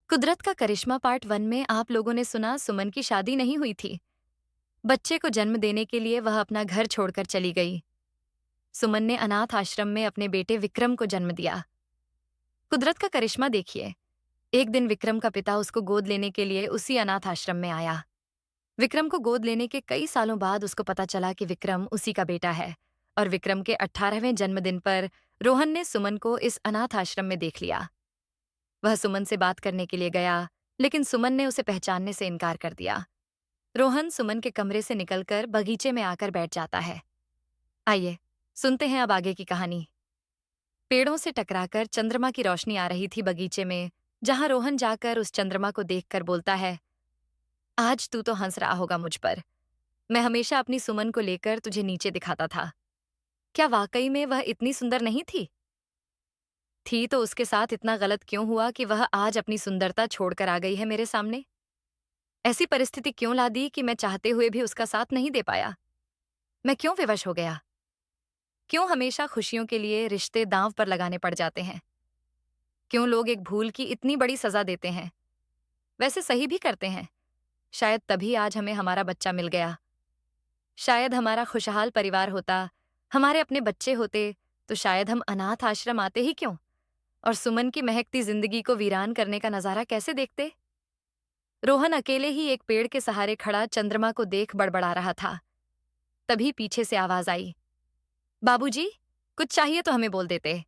कुदरत का करिश्मा पार्ट 1 में आप लोगों ने सुना सुमन की शादी नहीं हुई थी। बच्चे को जन्म देने के लिए वह अपना घर छोड़कर चली गई। सुमन ने अनाथ आश्रम में अपने बेटे विक्रम को जन्म दिया। कुदरत का करिश्मा देखिए। एक दिन विक्रम का पिता उसको गोद लेने के लिए उसी अनाथ आश्रम में आया। विक्रम को गोद लेने के कई सालों बाद उसको पता चला कि विक्रम उसी का बेटा है। और विक्रम के 18वें जन्मदिन पर रोहन ने सुमन को इस अनाथ आश्रम में देख लिया। वह सुमन से बात करने के लिए गया, लेकिन सुमन ने उसे पहचानने से इनकार कर दिया। रोहन सुमन के कमरे से निकलकर बगीचे में आकर बैठ जाता है। आइए, सुनते हैं अब आगे की कहानी। पेड़ों से टकराकर चंद्रमा की रोशनी आ रही थी बगीचे में, जहां रोहन जाकर उस चंद्रमा को देखकर बोलता है, आज तू तो हंस रहा होगा मुझ पर। मैं हमेशा अपनी सुमन को लेकर तुझे नीचे दिखाता था। क्या वाकई में वह इतनी सुंदर नहीं थी? थी तो उसके साथ इतना गलत क्यों हुआ कि वह आज अपनी सुंदरता छोड़कर आ गई है मेरे सामने? ऐसी परिस्थिति क्यों ला दी कि मैं चाहते हुए भी उसका साथ नहीं दे पाया? मैं क्यों विवश हो गया? क्यों हमेशा खुशियों के लिए रिश्ते दांव पर लगाने पड़ जाते हैं? क्यों लोग एक भूल की इतनी बड़ी सजा देते हैं? वैसे सही भी करते हैं। शायद तभी आज हमें हमारा बच्चा मिल गया। शायद हमारा खुशहाल परिवार होता, हमारे अपने बच्चे होते, तो शायद हम अनाथ आश्रम आते ही क्यों? और सुमन की महकती जिंदगी को वीरान करने का नजारा कैसे देखते? रोहन अकेले ही एक पेड़ के सहारे खड़ा चंद्रमा को देख बड़बड़ा रहा था। तभी पीछे से आवाज आई, बाबूजी, कुछ चाहिए तो हमें बोल देते।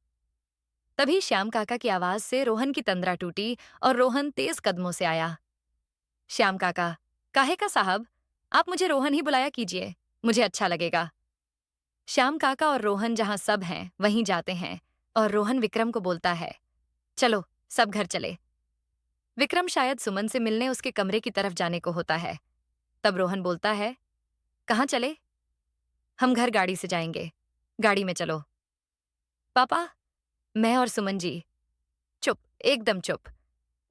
तभी श्याम काका की आवाज से रोहन की तंद्रा टूटी और रोहन तेज कदमों से आया। श्याम काका, काहे का साहब, आप मुझे रोहन ही बुलाया कीजिए, मुझे अच्छा लगेगा। श्याम काका और रोहन जहां सब हैं वहीं जाते हैं और रोहन विक्रम को बोलता है, चलो सब घर चले। विक्रम शायद सुमन से मिलने उसके कमरे की तरफ जाने को होता है। तब रोहन बोलता है, कहाँ चले? हम घर गाड़ी से जाएंगे, गाड़ी में चलो। पापा, मैं और सुमन जी। चुप, एकदम चुप।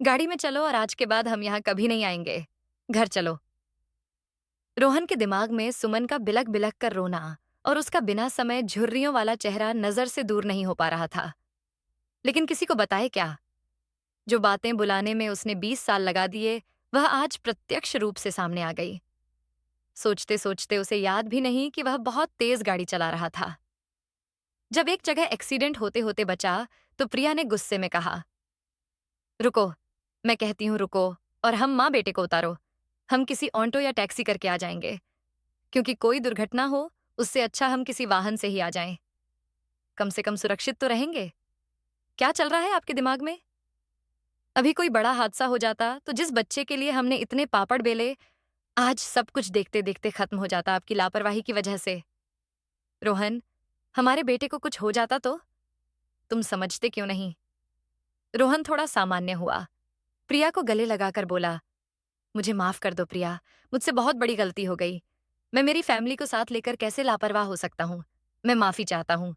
गाड़ी में चलो और आज के बाद हम यहाँ कभी नहीं आएंगे। घर चलो। रोहन के दिमाग में सुमन का बिलक बिलक कर रोना और उसका बिना समय झुर्रियों वाला चेहरा नजर से दूर नहीं हो पा रहा था। लेकिन किसी को बताए क्या? जो बातें बुलाने में उसने 20 साल लगा दिए, वह आज प्रत्यक्ष रूप से सामने आ गई। सोचते सोचते उसे याद भी नहीं कि वह बहुत तेज गाड़ी चला रहा था। जब एक जगह एक्सीडेंट होते होते बचा, तो प्रिया ने गुस्से में कहा, रुको, मैं कहती हूँ रुको, और हम माँ बेटे को उतारो। हम किसी ऑटो या टैक्सी करके आ जाएंगे, क्योंकि कोई दुर्घटना हो उससे अच्छा हम किसी वाहन से ही आ जाएं। कम से कम सुरक्षित तो रहेंगे। क्या चल रहा है आपके दिमाग में? अभी कोई बड़ा हादसा हो जाता तो जिस बच्चे के लिए हमने इतने पापड़ बेले, आज सब कुछ देखते देखते खत्म हो जाता आपकी लापरवाही की वजह से। रोहन, हमारे बेटे को कुछ हो जाता तो? तुम समझते क्यों नहीं? रोहन थोड़ा सामान्य हुआ। प्रिया को गले लगाकर बोला, मुझे माफ कर दो प्रिया, मुझसे बहुत बड़ी गलती हो गई। मैं मेरी फैमिली को साथ लेकर कैसे लापरवाह हो सकता हूँ? मैं माफी चाहता हूँ।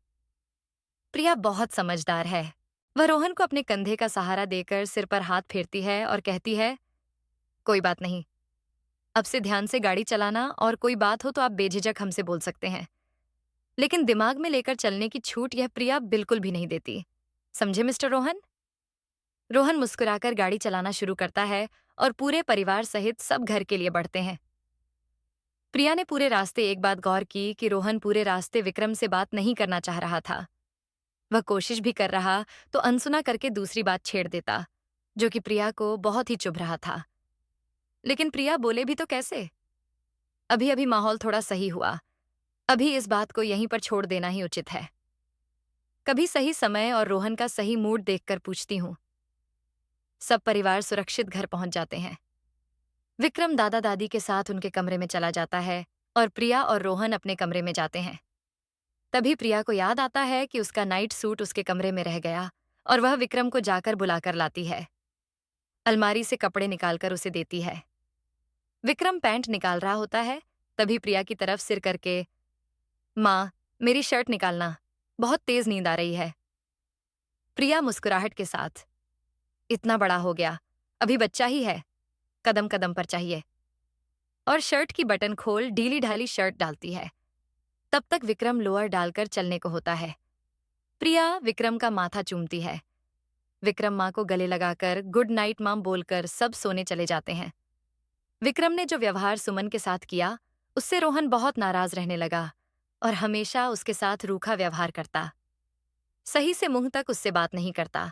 प्रिया बहुत समझदार है। वह रोहन को अपने कंधे का सहारा देकर सिर पर हाथ फेरती है और कहती है, कोई बात नहीं। अब से ध्यान से गाड़ी चलाना और कोई बात हो तो आप बेझिझक हमसे बोल सकते हैं। लेकिन दिमाग में लेकर चलने की छूट यह प्रिया बिल्कुल भी नहीं देती। समझे मिस्टर रोहन? रोहन मुस्कुराकर गाड़ी चलाना शुरू करता है और पूरे परिवार सहित सब घर के लिए बढ़ते हैं। प्रिया ने पूरे रास्ते एक बात गौर की कि रोहन पूरे रास्ते विक्रम से बात नहीं करना चाह रहा था। वह कोशिश भी कर रहा तो अनसुना करके दूसरी बात छेड़ देता, जो कि प्रिया को बहुत ही चुभ रहा था। लेकिन प्रिया बोले भी तो कैसे? अभी अभी माहौल थोड़ा सही हुआ, अभी इस बात को यहीं पर छोड़ देना ही उचित है। कभी सही समय और रोहन का सही मूड देखकर पूछती हूँ। सब परिवार सुरक्षित घर पहुंच जाते हैं। विक्रम दादा दादी के साथ उनके कमरे में चला जाता है और प्रिया और रोहन अपने कमरे में जाते हैं। तभी प्रिया को याद आता है कि उसका नाइट सूट उसके कमरे में रह गया और वह विक्रम को जाकर बुलाकर लाती है। अलमारी से कपड़े निकालकर उसे देती है। विक्रम पैंट निकाल रहा होता है, तभी प्रिया की तरफ सिर करके, माँ, मेरी शर्ट निकालना, बहुत तेज नींद आ रही है। प्रिया मुस्कुराहट के साथ, इतना बड़ा हो गया, अभी बच्चा ही है, कदम कदम पर चाहिए। और शर्ट की बटन खोल ढीली ढाली शर्ट डालती है। तब तक विक्रम लोअर डालकर चलने को होता है। प्रिया विक्रम का माथा चूमती है। विक्रम माँ को गले लगाकर गुड नाइट माम बोलकर सब सोने चले जाते हैं। विक्रम ने जो व्यवहार सुमन के साथ किया, उससे रोहन बहुत नाराज रहने लगा और हमेशा उसके साथ रूखा व्यवहार करता। सही से मुंह तक उससे बात नहीं करता,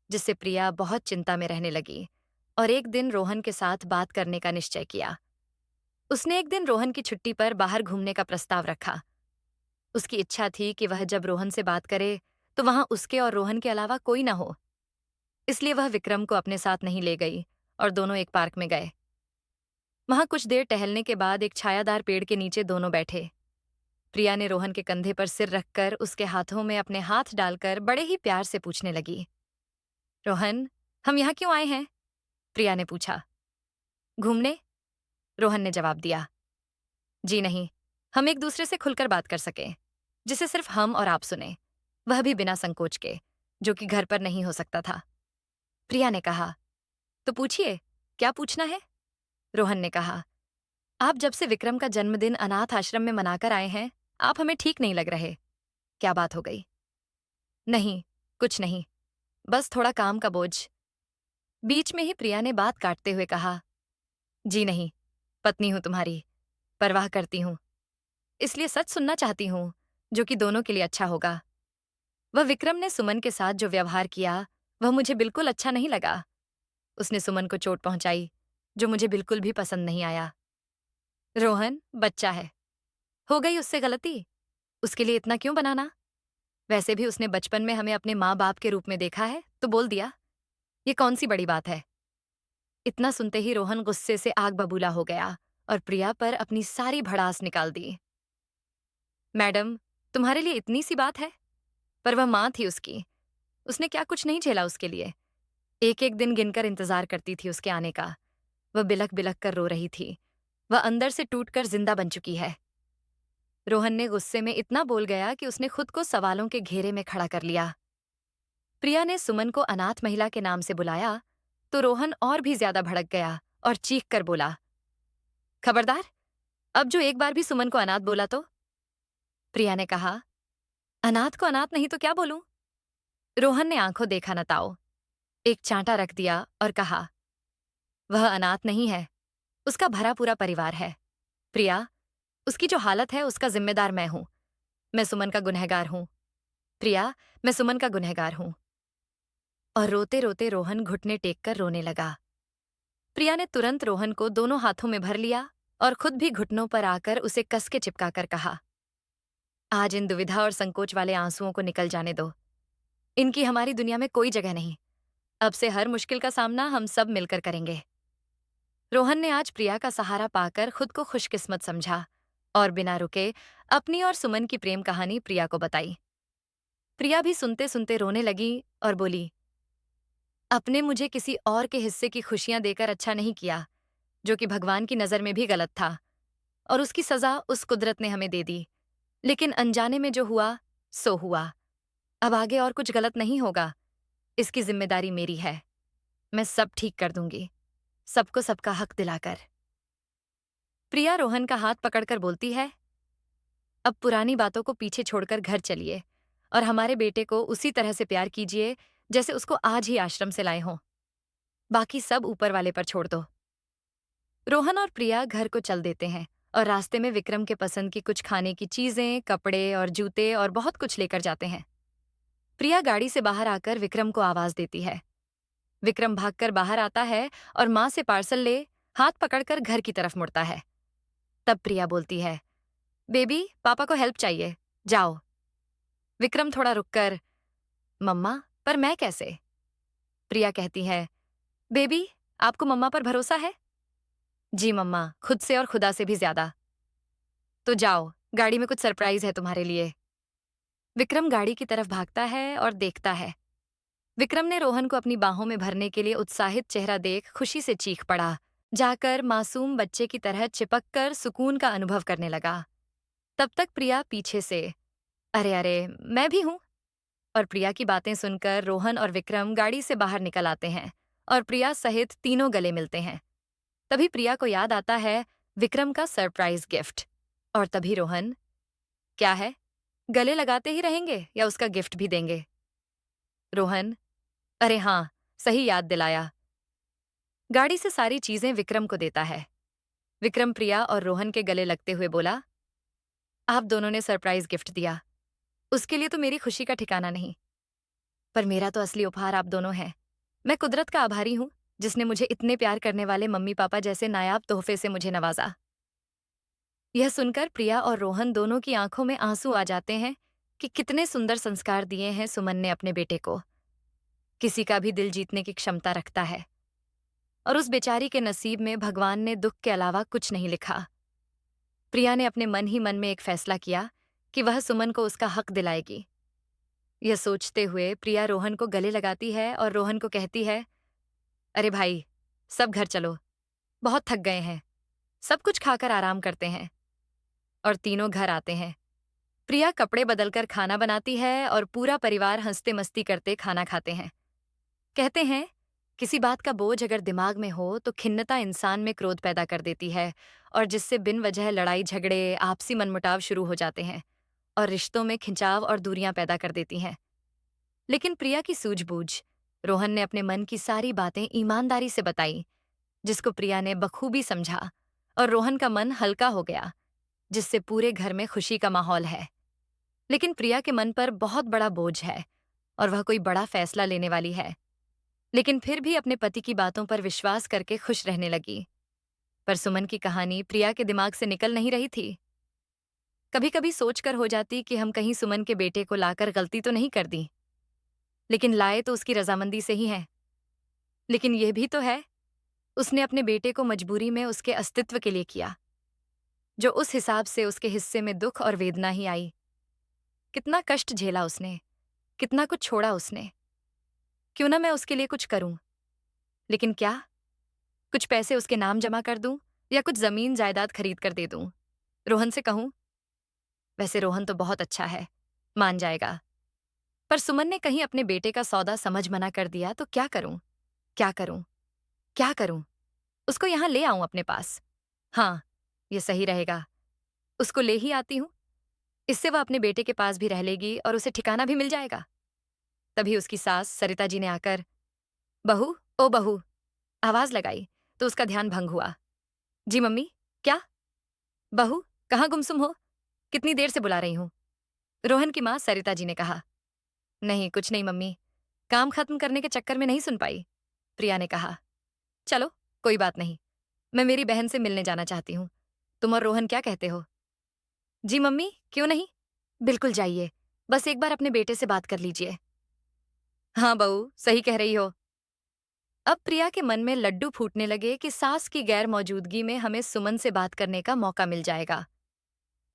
जिससे प्रिया बहुत चिंता में रहने लगी और एक दिन रोहन के साथ बात करने का निश्चय किया। उसने एक दिन रोहन की छुट्टी पर बाहर घूमने का प्रस्ताव रखा। उसकी इच्छा थी कि वह जब रोहन से बात करे तो वहां उसके और रोहन के अलावा कोई ना हो। इसलिए वह विक्रम को अपने साथ नहीं ले गई और दोनों एक पार्क में गए। वहां कुछ देर टहलने के बाद एक छायादार पेड़ के नीचे दोनों बैठे। प्रिया ने रोहन के कंधे पर सिर रखकर उसके हाथों में अपने हाथ डालकर बड़े ही प्यार से पूछने लगी, रोहन, हम यहाँ क्यों आए हैं? प्रिया ने पूछा। घूमने, रोहन ने जवाब दिया। जी नहीं, हम एक दूसरे से खुलकर बात कर सकें, जिसे सिर्फ हम और आप सुने, वह भी बिना संकोच के, जो कि घर पर नहीं हो सकता था। प्रिया ने कहा, तो पूछिए, क्या पूछना है? रोहन ने कहा, आप जब से विक्रम का जन्मदिन अनाथ आश्रम में मनाकर आए हैं, आप हमें ठीक नहीं लग रहे। क्या बात हो गई? नहीं, कुछ नहीं, बस थोड़ा काम का बोझ। बीच में ही प्रिया ने बात काटते हुए कहा, जी नहीं, पत्नी हूं तुम्हारी, परवाह करती हूं, इसलिए सच सुनना चाहती हूं, जो कि दोनों के लिए अच्छा होगा। वह विक्रम ने सुमन के साथ जो व्यवहार किया, वह मुझे बिल्कुल अच्छा नहीं लगा। उसने सुमन को चोट पहुंचाई, जो मुझे बिल्कुल भी पसंद नहीं आया। रोहन बच्चा है, हो गई उससे गलती, उसके लिए इतना क्यों बनाना? वैसे भी उसने बचपन में हमें अपने माँ बाप के रूप में देखा है, तो बोल दिया। ये कौन सी बड़ी बात है? इतना सुनते ही रोहन गुस्से से आग बबूला हो गया और प्रिया पर अपनी सारी भड़ास निकाल दी। मैडम, तुम्हारे लिए इतनी सी बात है? पर वह माँ थी उसकी, उसने क्या कुछ नहीं झेला उसके लिए। एक एक दिन गिनकर इंतजार करती थी उसके आने का। वह बिलख बिलख कर रो रही थी। वह अंदर से टूटकर जिंदा बन चुकी है। रोहन ने गुस्से में इतना बोल गया कि उसने खुद को सवालों के घेरे में खड़ा कर लिया। प्रिया ने सुमन को अनाथ महिला के नाम से बुलाया तो रोहन और भी ज्यादा भड़क गया और चीख कर बोला, खबरदार, अब जो एक बार भी सुमन को अनाथ बोला तो? प्रिया ने कहा, अनाथ को अनाथ नहीं तो क्या बोलूं? रोहन ने आंखों देखा न ताओ, एक चांटा रख दिया और कहा, वह अनाथ नहीं है, उसका भरा पूरा परिवार है। प्रिया, उसकी जो हालत है उसका जिम्मेदार मैं हूं। मैं सुमन का गुनहगार हूं। प्रिया, मैं सुमन का गुनहगार हूं। और रोते रोते रोहन घुटने टेक कर रोने लगा। प्रिया ने तुरंत रोहन को दोनों हाथों में भर लिया और खुद भी घुटनों पर आकर उसे कस के चिपकाकर कहा, आज इन दुविधा और संकोच वाले आंसुओं को निकल जाने दो। इनकी हमारी दुनिया में कोई जगह नहीं। अब से हर मुश्किल का सामना हम सब मिलकर करेंगे। रोहन ने आज प्रिया का सहारा पाकर खुद को खुशकिस्मत समझा और बिना रुके अपनी और सुमन की प्रेम कहानी प्रिया को बताई। प्रिया भी सुनते सुनते रोने लगी और बोली, अपने मुझे किसी और के हिस्से की खुशियां देकर अच्छा नहीं किया, जो कि भगवान की नजर में भी गलत था, और उसकी सजा उस कुदरत ने हमें दे दी। लेकिन अनजाने में जो हुआ सो हुआ। अब आगे और कुछ गलत नहीं होगा। इसकी जिम्मेदारी मेरी है। मैं सब ठीक कर दूंगी, सबको सबका हक दिलाकर। प्रिया रोहन का हाथ पकड़कर बोलती है, अब पुरानी बातों को पीछे छोड़कर घर चलिए और हमारे बेटे को उसी तरह से प्यार कीजिए जैसे उसको आज ही आश्रम से लाए हों। बाकी सब ऊपर वाले पर छोड़ दो। रोहन और प्रिया घर को चल देते हैं और रास्ते में विक्रम के पसंद की कुछ खाने की चीजें, कपड़े और जूते और बहुत कुछ लेकर जाते हैं। प्रिया गाड़ी से बाहर आकर विक्रम को आवाज देती है। विक्रम भागकर बाहर आता है और माँ से पार्सल ले हाथ पकड़कर घर की तरफ मुड़ता है। तब प्रिया बोलती है, बेबी, पापा को हेल्प चाहिए, जाओ। विक्रम थोड़ा रुककर, मम्मा, पर मैं कैसे? प्रिया कहती है, बेबी, आपको मम्मा पर भरोसा है? जी मम्मा, खुद से और खुदा से भी ज्यादा। तो जाओ, गाड़ी में कुछ सरप्राइज है तुम्हारे लिए। विक्रम गाड़ी की तरफ भागता है और देखता है। विक्रम ने रोहन को अपनी बाहों में भरने के लिए उत्साहित चेहरा देख खुशी से चीख पड़ा, जाकर मासूम बच्चे की तरह चिपक कर सुकून का अनुभव करने लगा। तब तक प्रिया पीछे से, अरे अरे, मैं भी हूं। और प्रिया की बातें सुनकर रोहन और विक्रम गाड़ी से बाहर निकल आते हैं और प्रिया सहित तीनों गले मिलते हैं। तभी प्रिया को याद आता है विक्रम का सरप्राइज गिफ्ट। और तभी रोहन, क्या है, गले लगाते ही रहेंगे या उसका गिफ्ट भी देंगे? रोहन, अरे हाँ, सही याद दिलाया। गाड़ी से सारी चीजें विक्रम को देता है। विक्रम प्रिया और रोहन के गले लगते हुए बोला, आप दोनों ने सरप्राइज गिफ्ट दिया, उसके लिए तो मेरी खुशी का ठिकाना नहीं। पर मेरा तो असली उपहार आप दोनों हैं। मैं कुदरत का आभारी हूँ, जिसने मुझे इतने प्यार करने वाले मम्मी पापा जैसे नायाब तोहफे से मुझे नवाजा। यह सुनकर प्रिया और रोहन दोनों की आंखों में आंसू आ जाते हैं कि कितने सुंदर संस्कार दिए हैं सुमन ने अपने बेटे को। किसी का भी दिल जीतने की क्षमता रखता है, और उस बेचारी के नसीब में भगवान ने दुख के अलावा कुछ नहीं लिखा। प्रिया ने अपने मन ही मन में एक फैसला किया कि वह सुमन को उसका हक दिलाएगी। यह सोचते हुए प्रिया रोहन को गले लगाती है और रोहन को कहती है, अरे भाई, सब घर चलो, बहुत थक गए हैं, सब कुछ खाकर आराम करते हैं। और तीनों घर आते हैं। प्रिया कपड़े बदलकर खाना बनाती है और पूरा परिवार हंसते मस्ती करते खाना खाते हैं। कहते हैं, किसी बात का बोझ अगर दिमाग में हो तो खिन्नता इंसान में क्रोध पैदा कर देती है, और जिससे बिन वजह लड़ाई झगड़े, आपसी मनमुटाव शुरू हो जाते हैं और रिश्तों में खिंचाव और दूरियां पैदा कर देती हैं। लेकिन प्रिया की सूझबूझ, रोहन ने अपने मन की सारी बातें ईमानदारी से बताई, जिसको प्रिया ने बखूबी समझा, और रोहन का मन हल्का हो गया, जिससे पूरे घर में खुशी का माहौल है। लेकिन प्रिया के मन पर बहुत बड़ा बोझ है और वह कोई बड़ा फैसला लेने वाली है। लेकिन फिर भी अपने पति की बातों पर विश्वास करके खुश रहने लगी। पर सुमन की कहानी प्रिया के दिमाग से निकल नहीं रही थी। कभी कभी सोचकर हो जाती कि हम कहीं सुमन के बेटे को लाकर गलती तो नहीं कर दी, लेकिन लाए तो उसकी रजामंदी से ही है। लेकिन यह भी तो है, उसने अपने बेटे को मजबूरी में उसके अस्तित्व के लिए किया, जो उस हिसाब से उसके हिस्से में दुख और वेदना ही आई। कितना कष्ट झेला उसने, कितना कुछ छोड़ा उसने। क्यों ना मैं उसके लिए कुछ करूं। लेकिन क्या? कुछ पैसे उसके नाम जमा कर दूं या कुछ जमीन जायदाद खरीद कर दे दूं? रोहन से कहूं? वैसे रोहन तो बहुत अच्छा है, मान जाएगा। पर सुमन ने कहीं अपने बेटे का सौदा समझ मना कर दिया तो क्या करूं? क्या करूं? क्या करूं? उसको यहां ले आऊं अपने पास। हाँ, ये सही रहेगा। उसको ले ही आती हूं। इससे वह अपने बेटे के पास भी रह लेगी और उसे ठिकाना भी मिल जाएगा। तभी उसकी सास सरिता जी ने आकर, बहू, ओ बहू, आवाज लगाई तो उसका ध्यान भंग हुआ। जी मम्मी, क्या? बहू, कहाँ गुमसुम हो? कितनी देर से बुला रही हूं? रोहन की मां सरिता जी ने कहा। नहीं, कुछ नहीं मम्मी, काम खत्म करने के चक्कर में नहीं सुन पाई, प्रिया ने कहा। चलो, कोई बात नहीं, मैं मेरी बहन से मिलने जाना चाहती हूँ। तुम और रोहन क्या कहते हो? जी मम्मी, क्यों नहीं, बिल्कुल जाइए, बस एक बार अपने बेटे से बात कर लीजिए। हाँ बहू, सही कह रही हो। अब प्रिया के मन में लड्डू फूटने लगे कि सास की गैर मौजूदगी में हमें सुमन से बात करने का मौका मिल जाएगा।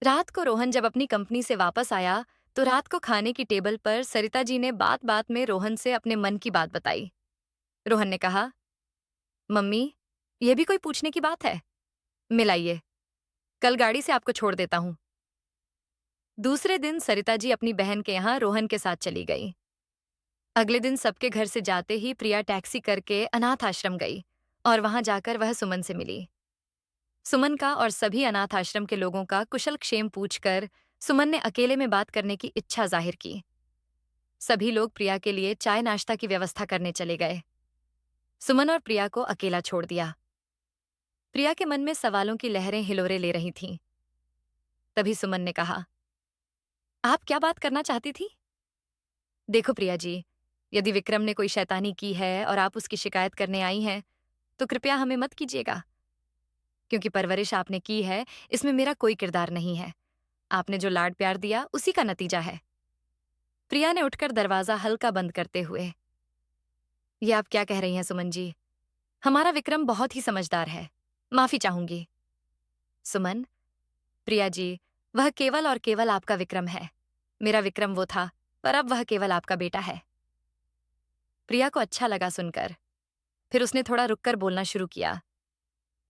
रात को रोहन जब अपनी कंपनी से वापस आया तो रात को खाने की टेबल पर सरिता जी ने बात बात में रोहन से अपने मन की बात बताई। रोहन ने कहा, मम्मी, यह भी कोई पूछने की बात है? मिलाइए, कल गाड़ी से आपको छोड़ देता हूं। दूसरे दिन सरिता जी अपनी बहन के यहाँ रोहन के साथ चली गई। अगले दिन सबके घर से जाते ही प्रिया टैक्सी करके अनाथ आश्रम गई और वहां जाकर वह सुमन से मिली। सुमन का और सभी अनाथ आश्रम के लोगों का कुशल क्षेम पूछकर सुमन ने अकेले में बात करने की इच्छा जाहिर की। सभी लोग प्रिया के लिए चाय नाश्ता की व्यवस्था करने चले गए। सुमन और प्रिया को अकेला छोड़ दिया। प्रिया के मन में सवालों की लहरें हिलोरे ले रही थीं। तभी सुमन ने कहा, आप क्या बात करना चाहती थी? देखो प्रिया जी, यदि विक्रम ने कोई शैतानी की है और आप उसकी शिकायत करने आई हैं, तो कृपया हमें मत कीजिएगा। क्योंकि परवरिश आपने की है, इसमें मेरा कोई किरदार नहीं है। आपने जो लाड प्यार दिया, उसी का नतीजा है। प्रिया ने उठकर दरवाजा हल्का बंद करते हुए, ये आप क्या कह रही हैं सुमन जी? हमारा विक्रम बहुत ही समझदार है। माफी चाहूंगी। सुमन, प्रिया जी, वह केवल और केवल आपका विक्रम है। मेरा विक्रम वो था, पर अब वह केवल आपका बेटा है। प्रिया को अच्छा लगा सुनकर। फिर उसने थोड़ा रुककर बोलना शुरू किया।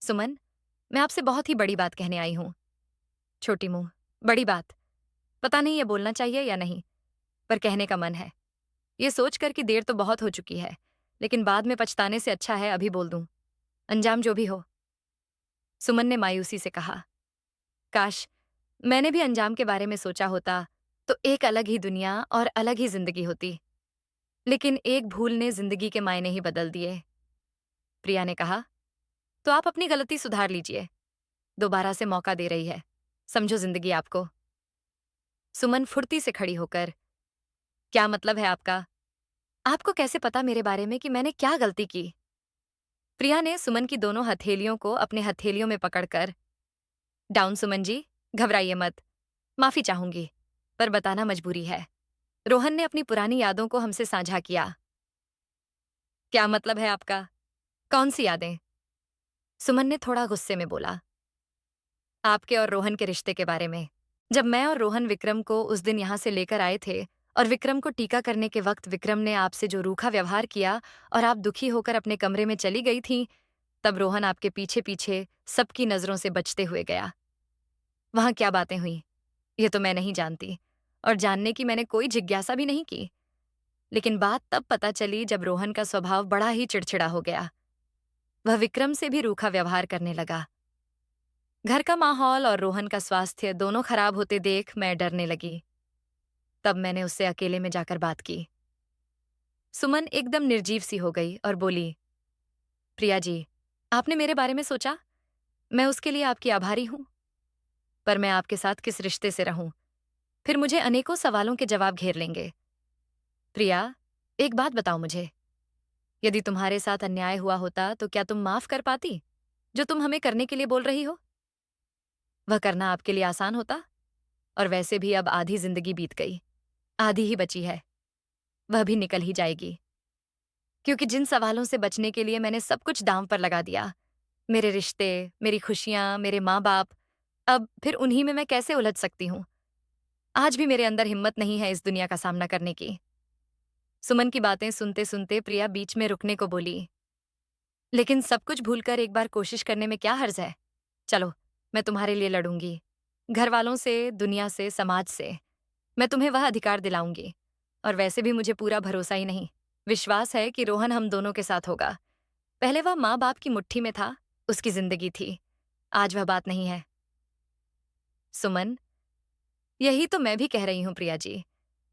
सुमन, मैं आपसे बहुत ही बड़ी बात कहने आई हूं। छोटी मुंह, बड़ी बात। पता नहीं ये बोलना चाहिए या नहीं, पर कहने का मन है। ये सोचकर कि देर तो बहुत हो चुकी है, लेकिन बाद में पछताने से अच्छा है अभी बोल दूं, अंजाम जो भी हो। सुमन ने मायूसी से कहा, काश मैंने भी अंजाम के बारे में सोचा होता तो एक अलग ही दुनिया और अलग ही जिंदगी होती। लेकिन एक भूल ने जिंदगी के मायने ही बदल दिए। प्रिया ने कहा, तो आप अपनी गलती सुधार लीजिए। दोबारा से मौका दे रही है। समझो जिंदगी आपको। सुमन फुर्ती से खड़ी होकर, क्या मतलब है आपका? आपको कैसे पता मेरे बारे में कि मैंने क्या गलती की? प्रिया ने सुमन की दोनों हथेलियों को अपने हथेलियों में पकड़कर, डाउन सुमन जी, घबराइए मत। माफी चाहूंगी, पर बताना मजबूरी है। रोहन ने अपनी पुरानी यादों को हमसे साझा किया। क्या मतलब है आपका? कौन सी यादें? सुमन ने थोड़ा गुस्से में बोला। आपके और रोहन के रिश्ते के बारे में। जब मैं और रोहन विक्रम को उस दिन यहां से लेकर आए थे और विक्रम को टीका करने के वक्त विक्रम ने आपसे जो रूखा व्यवहार किया और आप दुखी होकर अपने कमरे में चली गई थीं, तब रोहन आपके पीछे पीछे सबकी नजरों से बचते हुए गया। वहां क्या बातें हुई, ये तो मैं नहीं जानती, और जानने की मैंने कोई जिज्ञासा भी नहीं की। लेकिन बात तब पता चली जब रोहन का स्वभाव बड़ा ही चिड़चिड़ा हो गया। वह विक्रम से भी रूखा व्यवहार करने लगा। घर का माहौल और रोहन का स्वास्थ्य दोनों खराब होते देख मैं डरने लगी। तब मैंने उससे अकेले में जाकर बात की। सुमन एकदम निर्जीव सी हो गई और बोली, प्रिया जी, आपने मेरे बारे में सोचा? मैं उसके लिए आपकी आभारी हूं, पर मैं आपके साथ किस रिश्ते से रहूं? फिर मुझे अनेकों सवालों के जवाब घेर लेंगे। प्रिया, एक बात बताओ मुझे, यदि तुम्हारे साथ अन्याय हुआ होता तो क्या तुम माफ कर पाती, जो तुम हमें करने के लिए बोल रही हो? वह करना आपके लिए आसान होता? और वैसे भी अब आधी जिंदगी बीत गई, आधी ही बची है, वह भी निकल ही जाएगी। क्योंकि जिन सवालों से बचने के लिए मैंने सब कुछ दांव पर लगा दिया, मेरे रिश्ते, मेरी खुशियां, मेरे माँ बाप, अब फिर उन्हीं में मैं कैसे उलझ सकती हूँ? आज भी मेरे अंदर हिम्मत नहीं है इस दुनिया का सामना करने की। सुमन की बातें सुनते सुनते प्रिया बीच में रुकने को बोली, लेकिन सब कुछ भूलकर एक बार कोशिश करने में क्या हर्ज है? चलो, मैं तुम्हारे लिए लड़ूंगी। घर वालों से, दुनिया से, समाज से। मैं तुम्हें वह अधिकार दिलाऊंगी। और वैसे भी मुझे पूरा भरोसा ही नहीं, विश्वास है कि रोहन हम दोनों के साथ होगा। पहले वह माँ बाप की मुट्ठी में था, उसकी जिंदगी थी। आज वह बात नहीं है। सुमन, यही तो मैं भी कह रही हूँ प्रिया जी।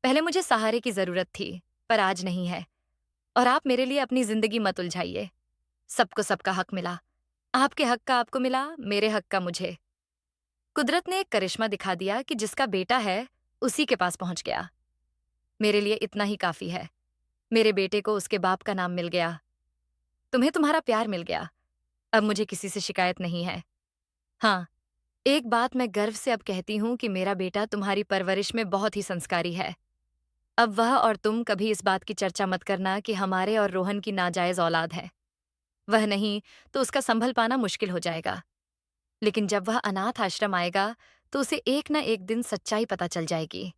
पहले मुझे सहारे की जरूरत थी, पर आज नहीं है। और आप मेरे लिए अपनी जिंदगी मत उलझाइए। सबको सबका हक मिला। आपके हक का आपको मिला, मेरे हक का मुझे। कुदरत ने एक करिश्मा दिखा दिया कि जिसका बेटा है, उसी के पास पहुंच गया। मेरे लिए इतना ही काफी है। मेरे बेटे को उसके बाप का नाम मिल गया। तुम्हें तुम्हारा प्यार मिल गया। अब मुझे किसी से शिकायत नहीं है। हाँ, एक बात मैं गर्व से अब कहती हूँ कि मेरा बेटा तुम्हारी परवरिश में बहुत ही संस्कारी है। अब वह और तुम कभी इस बात की चर्चा मत करना कि हमारे और रोहन की नाजायज औलाद है। वह नहीं तो उसका संभल पाना मुश्किल हो जाएगा। लेकिन जब वह अनाथ आश्रम आएगा तो उसे एक न एक दिन सच्चाई पता चल जाएगी।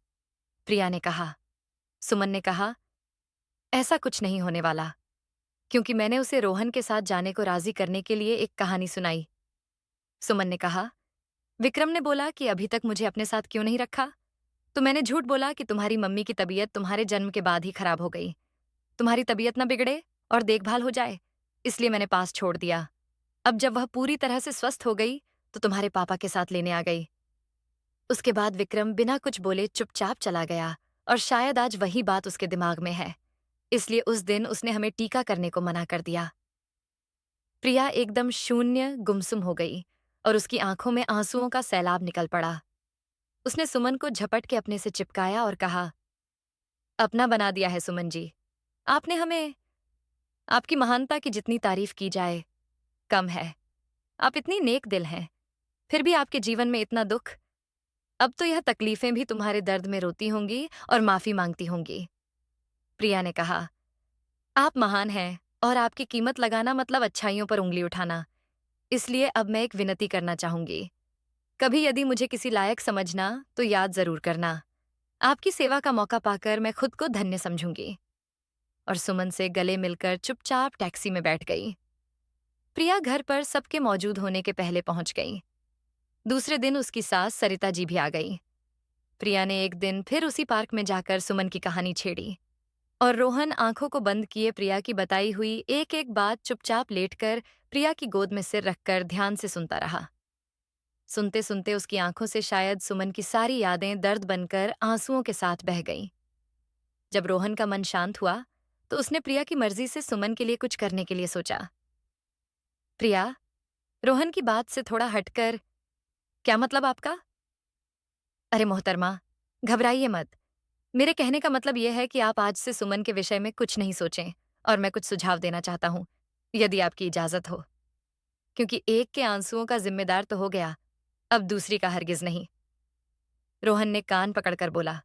प्रिया ने कहा। सुमन ने कहा, ऐसा कुछ नहीं होने वाला, क्योंकि मैंने उसे रोहन के साथ जाने को राजी करने के लिए एक कहानी सुनाई। सुमन ने कहा, विक्रम ने बोला कि अभी तक मुझे अपने साथ क्यों नहीं रखा? तो मैंने झूठ बोला कि तुम्हारी मम्मी की तबीयत तुम्हारे जन्म के बाद ही खराब हो गई। तुम्हारी तबीयत न बिगड़े और देखभाल हो जाए, इसलिए मैंने पास छोड़ दिया। अब जब वह पूरी तरह से स्वस्थ हो गई तो तुम्हारे पापा के साथ लेने आ गई। उसके बाद विक्रम बिना कुछ बोले चुपचाप चला गया, और शायद आज वही बात उसके दिमाग में है। इसलिए उस दिन उसने हमें टीका करने को मना कर दिया। प्रिया एकदम शून्य गुमसुम हो गई और उसकी आंखों में आंसुओं का सैलाब निकल पड़ा। उसने सुमन को झपट के अपने से चिपकाया और कहा, अपना बना दिया है सुमन जी। आपने हमें, आपकी महानता की जितनी तारीफ की जाए कम है। आप इतनी नेक दिल हैं, फिर भी आपके जीवन में इतना दुख। अब तो यह तकलीफें भी तुम्हारे दर्द में रोती होंगी और माफी मांगती होंगी। प्रिया ने कहा, आप महान हैं और आपकी कीमत लगाना मतलब अच्छाइयों पर उंगली उठाना। इसलिए अब मैं एक विनती करना चाहूंगी। कभी यदि मुझे किसी लायक समझना तो याद जरूर करना। आपकी सेवा का मौका पाकर मैं खुद को धन्य समझूंगी। और सुमन से गले मिलकर चुपचाप टैक्सी में बैठ गई। प्रिया घर पर सबके मौजूद होने के पहले पहुंच गई। दूसरे दिन उसकी सास सरिता जी भी आ गई। प्रिया ने एक दिन फिर उसी पार्क में जाकर सुमन की कहानी छेड़ी, और रोहन आंखों को बंद किए प्रिया की बताई हुई एक एक बात चुपचाप लेटकर प्रिया की गोद में सिर रखकर ध्यान से सुनता रहा। सुनते सुनते उसकी आंखों से शायद सुमन की सारी यादें दर्द बनकर आंसुओं के साथ बह गईं। जब रोहन का मन शांत हुआ तो उसने प्रिया की मर्जी से सुमन के लिए कुछ करने के लिए सोचा। प्रिया, रोहन की बात से थोड़ा हटकर, क्या मतलब आपका? अरे मोहतरमा, घबराइए मत। मेरे कहने का मतलब यह है कि आप आज से सुमन के विषय में कुछ नहीं सोचें और मैं कुछ सुझाव देना चाहता हूं, यदि आपकी इजाजत हो। क्योंकि एक के आंसुओं का जिम्मेदार तो हो गया, अब दूसरी का हरगिज नहीं। रोहन ने कान पकड़कर बोला।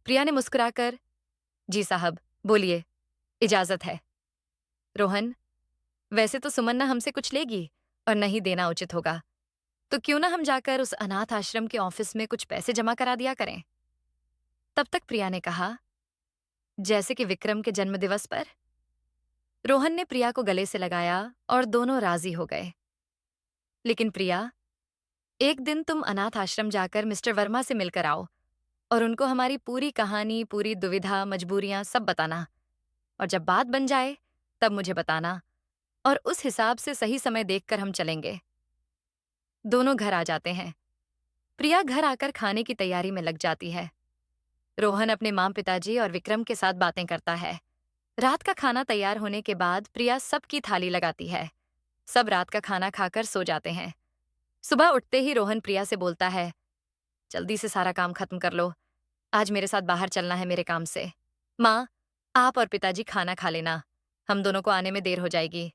प्रिया ने मुस्कुराकर, जी साहब, बोलिए, इजाजत है। रोहन, वैसे तो सुमन ना हमसे कुछ लेगी और न ही देना उचित होगा, तो क्यों ना हम जाकर उस अनाथ आश्रम के ऑफिस में कुछ पैसे जमा करा दिया करें। तब तक प्रिया ने कहा, जैसे कि विक्रम के जन्मदिवस पर। रोहन ने प्रिया को गले से लगाया और दोनों राजी हो गए। लेकिन प्रिया, एक दिन तुम अनाथ आश्रम जाकर मिस्टर वर्मा से मिलकर आओ और उनको हमारी पूरी कहानी, पूरी दुविधा, मजबूरियां सब बताना। और जब बात बन जाए तब मुझे बताना और उस हिसाब से सही समय देखकर हम चलेंगे। दोनों घर आ जाते हैं। प्रिया घर आकर खाने की तैयारी में लग जाती है। रोहन अपने माँ पिताजी और विक्रम के साथ बातें करता है। रात का खाना तैयार होने के बाद प्रिया सबकी थाली लगाती है। सब रात का खाना खाकर सो जाते हैं। सुबह उठते ही रोहन प्रिया से बोलता है, जल्दी से सारा काम खत्म कर लो, आज मेरे साथ बाहर चलना है मेरे काम से। माँ, आप और पिताजी खाना खा लेना, हम दोनों को आने में देर हो जाएगी।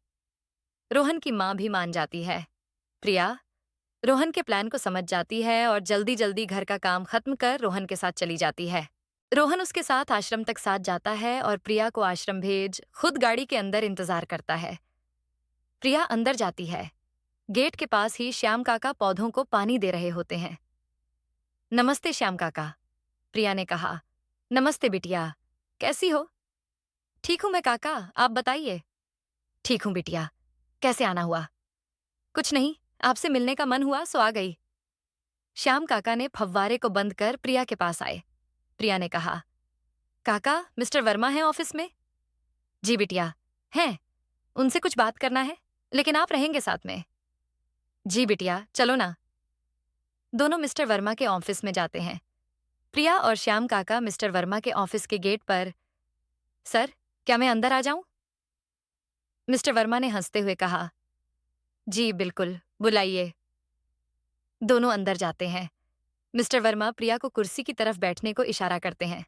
रोहन की माँ भी मान जाती है। प्रिया रोहन के प्लान को समझ जाती है और जल्दी जल्दी घर का काम खत्म कर रोहन के साथ चली जाती है। रोहन उसके साथ आश्रम तक साथ जाता है और प्रिया को आश्रम भेज खुद गाड़ी के अंदर इंतजार करता है। प्रिया अंदर जाती है। गेट के पास ही श्याम काका पौधों को पानी दे रहे होते हैं। नमस्ते श्याम काका, प्रिया ने कहा। नमस्ते बिटिया, कैसी हो? ठीक हूं मैं काका, आप बताइए। ठीक हूं बिटिया, कैसे आना हुआ? कुछ नहीं, आपसे मिलने का मन हुआ सो आ गई। श्याम काका ने फव्वारे को बंद कर प्रिया के पास आए। प्रिया ने कहा, काका, मिस्टर वर्मा हैं ऑफिस में? जी बिटिया, हैं। उनसे कुछ बात करना है, लेकिन आप रहेंगे साथ में? जी बिटिया, चलो ना। दोनों मिस्टर वर्मा के ऑफिस में जाते हैं। प्रिया और श्याम काका मिस्टर वर्मा के ऑफिस के गेट पर, सर, क्या मैं अंदर आ जाऊं? मिस्टर वर्मा ने हंसते हुए कहा, जी बिल्कुल, बुलाइए। दोनों अंदर जाते हैं। मिस्टर वर्मा प्रिया को कुर्सी की तरफ बैठने को इशारा करते हैं।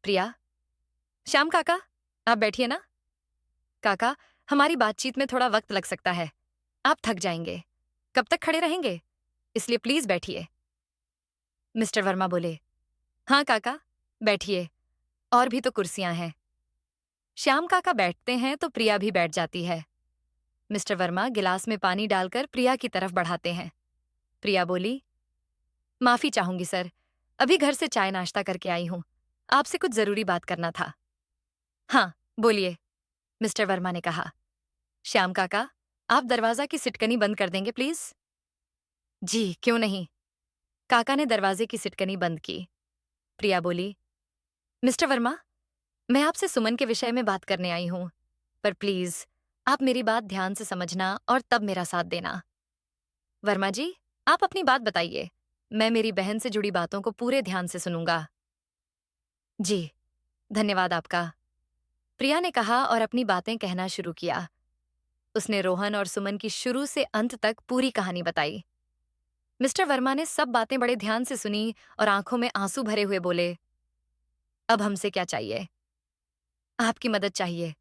प्रिया, श्याम काका, आप बैठिए ना। काका, हमारी बातचीत में थोड़ा वक्त लग सकता है, आप थक जाएंगे। कब तक खड़े रहेंगे? इसलिए प्लीज बैठिए। मिस्टर वर्मा बोले, हाँ काका, बैठिए, और भी तो कुर्सियां हैं। श्याम काका बैठते हैं तो प्रिया भी बैठ जाती है। मिस्टर वर्मा गिलास में पानी डालकर प्रिया की तरफ बढ़ाते हैं। प्रिया बोली, माफी चाहूंगी सर, अभी घर से चाय नाश्ता करके आई हूं, आपसे कुछ जरूरी बात करना था। हाँ, बोलिए, मिस्टर वर्मा ने कहा। श्याम काका, आप दरवाजा की सिटकनी बंद कर देंगे प्लीज? जी, क्यों नहीं। काका ने दरवाजे की सिटकनी बंद की। प्रिया बोली, मिस्टर वर्मा, मैं आपसे सुमन के विषय में बात करने आई हूं, पर प्लीज आप मेरी बात ध्यान से समझना और तब मेरा साथ देना। वर्मा जी, आप अपनी बात बताइए, मैं मेरी बहन से जुड़ी बातों को पूरे ध्यान से सुनूंगा। जी, धन्यवाद आपका, प्रिया ने कहा और अपनी बातें कहना शुरू किया। उसने रोहन और सुमन की शुरू से अंत तक पूरी कहानी बताई। मिस्टर वर्मा ने सब बातें बड़े ध्यान से सुनी और आंखों में आंसू भरे हुए बोले, अब हमसे क्या चाहिए? आपकी मदद चाहिए,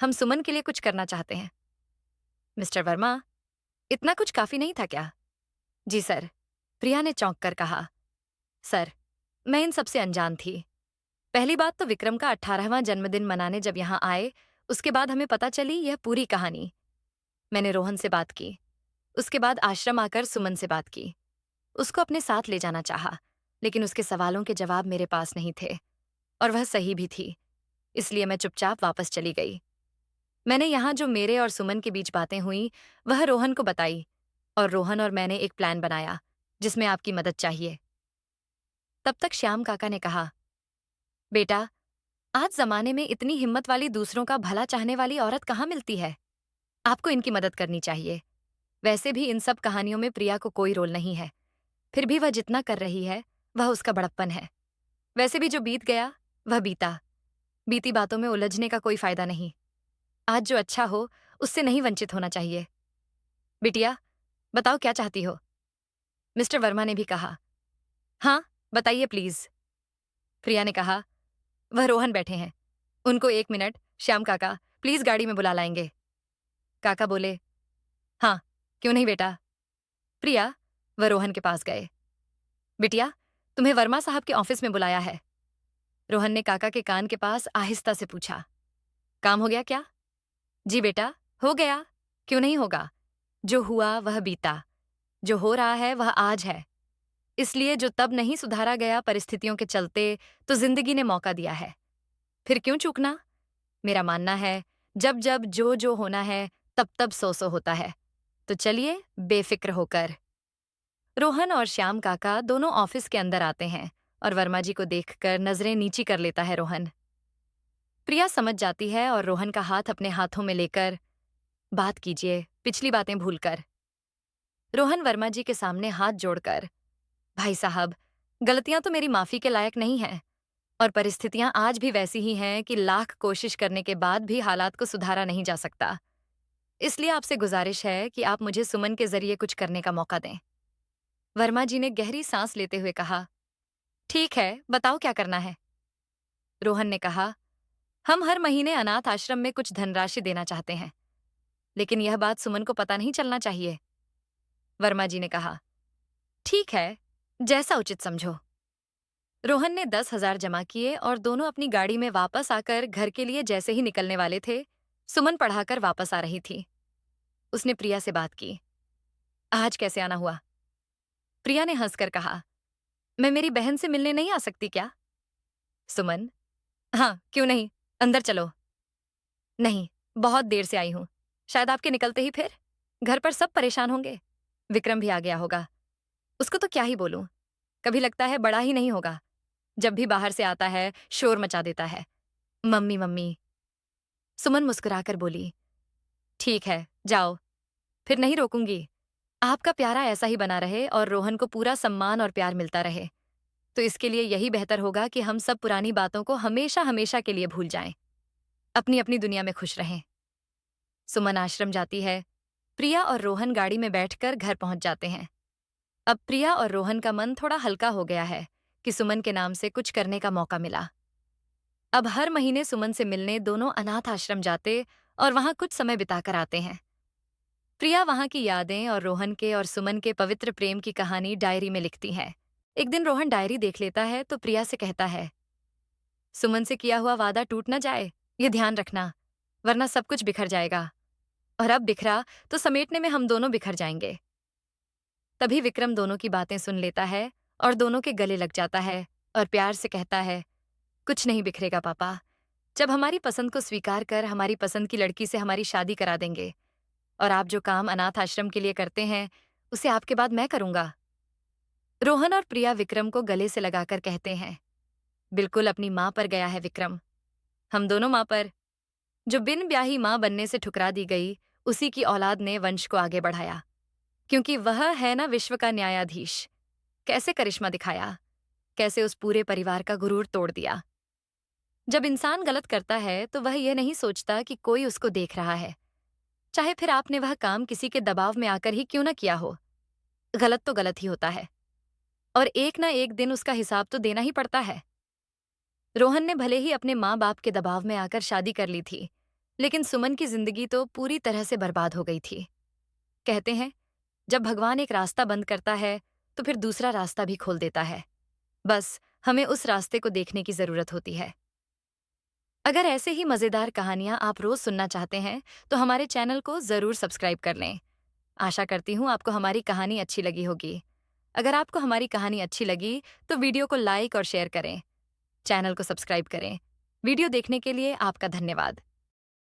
हम सुमन के लिए कुछ करना चाहते हैं। मिस्टर वर्मा, इतना कुछ काफी नहीं था क्या? जी सर, प्रिया ने चौंक कर कहा। सर, मैं इन सबसे अनजान थी। पहली बात तो विक्रम का 18वां जन्मदिन मनाने जब यहाँ आए, उसके बाद हमें पता चली यह पूरी कहानी। मैंने रोहन से बात की, उसके बाद आश्रम आकर सुमन से बात की। उसको अपने साथ ले जाना चाहा, लेकिन उसके सवालों के जवाब मेरे पास नहीं थे और वह सही भी थी, इसलिए मैं चुपचाप वापस चली गई। मैंने यहाँ जो मेरे और सुमन के बीच बातें हुई वह रोहन को बताई और रोहन और मैंने एक प्लान बनाया जिसमें आपकी मदद चाहिए। तब तक श्याम काका ने कहा, बेटा, आज जमाने में इतनी हिम्मत वाली, दूसरों का भला चाहने वाली औरत कहाँ मिलती है? आपको इनकी मदद करनी चाहिए। वैसे भी इन सब कहानियों में प्रिया को कोई रोल नहीं है, फिर भी वह जितना कर रही है वह उसका बड़प्पन है। वैसे भी जो बीत गया वह बीता, बीती बातों में उलझने का कोई फायदा नहीं। आज जो अच्छा हो, उससे नहीं वंचित होना चाहिए। बिटिया, बताओ क्या चाहती हो? मिस्टर वर्मा ने भी कहा। हाँ, बताइए प्लीज। प्रिया ने कहा, वह रोहन बैठे हैं। उनको 1 मिनट, श्याम काका, प्लीज गाड़ी में बुला लाएंगे। काका बोले, हाँ, क्यों नहीं बेटा। प्रिया, वह रोहन के पास गए। बिटिया, तुम्हें वर्मा साहब के ऑफिस में बुलाया है। रोहन ने काका के कान के पास आहिस्ता से पूछा, काम हो गया क्या? जी बेटा, हो गया। क्यों नहीं होगा? जो हुआ वह बीता, जो हो रहा है वह आज है। इसलिए जो तब नहीं सुधारा गया परिस्थितियों के चलते, तो जिंदगी ने मौका दिया है। फिर क्यों चूकना? मेरा मानना है, जब जब जो जो होना है, तब तब सो सो होता है। तो चलिए बेफिक्र होकर। रोहन और श्याम काका दोनों ऑफिस के अंदर आते हैं और वर्मा जी को देखकर नजरें नीची कर लेता है रोहन। प्रिया समझ जाती है और रोहन का हाथ अपने हाथों में लेकर, बात कीजिए, पिछली बातें भूलकर। रोहन वर्मा जी के सामने हाथ जोड़कर, भाई साहब, गलतियां तो मेरी माफी के लायक नहीं हैं और परिस्थितियां आज भी वैसी ही हैं कि लाख कोशिश करने के बाद भी हालात को सुधारा नहीं जा सकता। इसलिए आपसे गुजारिश है कि आप मुझे सुमन के जरिए कुछ करने का मौका दें। वर्मा जी ने गहरी सांस लेते हुए कहा, ठीक है, बताओ क्या करना है। रोहन ने कहा, हम हर महीने अनाथ आश्रम में कुछ धनराशि देना चाहते हैं, लेकिन यह बात सुमन को पता नहीं चलना चाहिए। वर्मा जी ने कहा, ठीक है, जैसा उचित समझो। रोहन ने 10,000 जमा किए और दोनों अपनी गाड़ी में वापस आकर घर के लिए जैसे ही निकलने वाले थे, सुमन पढ़ाकर वापस आ रही थी। उसने प्रिया से बात की, आज कैसे आना हुआ? प्रिया ने हंसकर कहा, मैं मेरी बहन से मिलने नहीं आ सकती क्या? सुमन, हाँ, क्यों नहीं, अंदर चलो। नहीं, बहुत देर से आई हूं, शायद आपके निकलते ही फिर घर पर सब परेशान होंगे। विक्रम भी आ गया होगा, उसको तो क्या ही बोलूं, कभी लगता है बड़ा ही नहीं होगा। जब भी बाहर से आता है शोर मचा देता है, मम्मी मम्मी। सुमन मुस्कुराकर बोली, ठीक है, जाओ, फिर नहीं रोकूंगी। आपका प्यारा ऐसा ही बना रहे और रोहन को पूरा सम्मान और प्यार मिलता रहे, तो इसके लिए यही बेहतर होगा कि हम सब पुरानी बातों को हमेशा हमेशा के लिए भूल जाएं, अपनी अपनी दुनिया में खुश रहें। सुमन आश्रम जाती है। प्रिया और रोहन गाड़ी में बैठकर घर पहुंच जाते हैं। अब प्रिया और रोहन का मन थोड़ा हल्का हो गया है कि सुमन के नाम से कुछ करने का मौका मिला। अब हर महीने सुमन से मिलने दोनों अनाथ आश्रम जाते और वहां कुछ समय बिताकर आते हैं। प्रिया वहां की यादें और रोहन के और सुमन के पवित्र प्रेम की कहानी डायरी में लिखती है। एक दिन रोहन डायरी देख लेता है तो प्रिया से कहता है, सुमन से किया हुआ वादा टूट ना जाए, ये ध्यान रखना, वरना सब कुछ बिखर जाएगा। और अब बिखरा तो समेटने में हम दोनों बिखर जाएंगे। तभी विक्रम दोनों की बातें सुन लेता है और दोनों के गले लग जाता है और प्यार से कहता है, कुछ नहीं बिखरेगा पापा, जब हमारी पसंद को स्वीकार कर हमारी पसंद की लड़की से हमारी शादी करा देंगे। और आप जो काम अनाथ आश्रम के लिए करते हैं, उसे आपके बाद मैं करूंगा। रोहन और प्रिया विक्रम को गले से लगाकर कहते हैं, बिल्कुल अपनी मां पर गया है विक्रम, हम दोनों मां पर। जो बिन ब्याही मां बनने से ठुकरा दी गई, उसी की औलाद ने वंश को आगे बढ़ाया, क्योंकि वह है ना विश्व का न्यायाधीश। कैसे करिश्मा दिखाया, कैसे उस पूरे परिवार का गुरूर तोड़ दिया। जब इंसान गलत करता है तो वह यह नहीं सोचता कि कोई उसको देख रहा है, चाहे फिर आपने वह काम किसी के दबाव में आकर ही क्यों ना किया हो। गलत तो गलत ही होता है और एक ना एक दिन उसका हिसाब तो देना ही पड़ता है। रोहन ने भले ही अपने माँ बाप के दबाव में आकर शादी कर ली थी, लेकिन सुमन की जिंदगी तो पूरी तरह से बर्बाद हो गई थी। कहते हैं, जब भगवान एक रास्ता बंद करता है तो फिर दूसरा रास्ता भी खोल देता है। बस हमें उस रास्ते को देखने की जरूरत होती है। अगर ऐसे ही मजेदार कहानियां आप रोज सुनना चाहते हैं तो हमारे चैनल को जरूर सब्सक्राइब कर लें। आशा करती हूँ आपको हमारी कहानी अच्छी लगी होगी। अगर आपको हमारी कहानी अच्छी लगी तो वीडियो को लाइक और शेयर करें, चैनल को सब्सक्राइब करें। वीडियो देखने के लिए आपका धन्यवाद।